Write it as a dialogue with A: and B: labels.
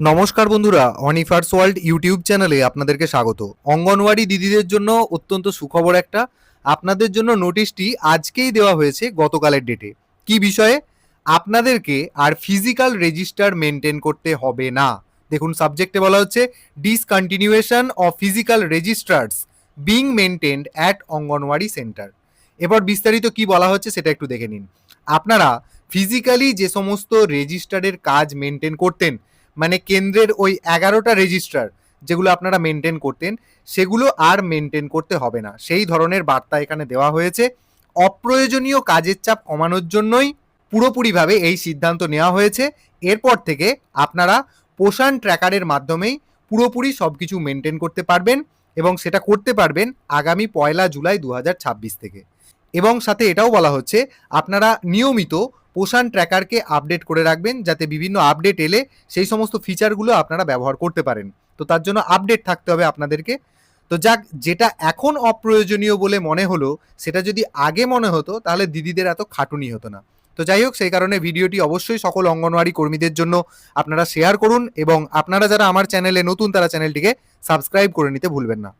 A: নমস্কার বন্ধুরা, অনিফার্স world YouTube চ্যানেলে আপনাদেরকে স্বাগত। অঙ্গনওয়াড়ি দিদিদের জন্য অত্যন্ত সুখবর একটা। আপনাদের জন্য নোটিশটি আজকেই দেওয়া হয়েছে, গতকালের ডেটে। কি বিষয়ে? আপনাদেরকে আর ফিজিক্যাল রেজিস্টার মেনটেন করতে হবে না। দেখুন, সাবজেক্টে বলা হচ্ছে discontinuation of physical registrars being maintained at anganwadi centre. এবার বিস্তারিত কি বলা হচ্ছে সেটা একটু দেখে নিন। আপনারা ফিজিক্যালি যে সমস্ত রেজিস্টারের কাজ মেনটেন করতেন, মানে কেন্দ্রের ওই 11টা রেজিস্ট্রার যেগুলো আপনারা মেনটেন করতেন, সেগুলো আর মেনটেন করতে হবে না, সেই ধরনের বার্তা এখানে দেওয়া হয়েছে। অপ্রয়োজনীয় কাজের চাপ কমানোর জন্যই পুরোপুরিভাবে এই সিদ্ধান্ত নেওয়া হয়েছে। এরপর থেকে আপনারা পোষণ ট্র্যাকারের মাধ্যমেই পুরোপুরি সব কিছু মেনটেন করতে পারবেন, এবং সেটা করতে পারবেন আগামী 1 জুলাই 2026 থেকে। এবং সাথে এটাও বলা হচ্ছে আপনারা নিয়মিত পোষণ ট্র্যাকারকে আপডেট করে রাখবেন, যাতে বিভিন্ন আপডেট এলে সেই সমস্ত ফিচারগুলো আপনারা ব্যবহার করতে পারেন। তো তার জন্য আপডেট থাকতে হবে আপনাদেরকে। তো যাক, যেটা এখন অপ্রয়োজনীয় বলে মনে হলো, সেটা যদি আগে মনে হতো তাহলে দিদিদের এত খাটুনি হতো না। তো যাই হোক, সেই কারণে ভিডিওটি অবশ্যই সকল অঙ্গনওয়াড়ি কর্মীদের জন্য আপনারা শেয়ার করুন, এবং আপনারা যারা আমার চ্যানেলে নতুন তারা চ্যানেলটিকে সাবস্ক্রাইব করে নিতে ভুলবেন না।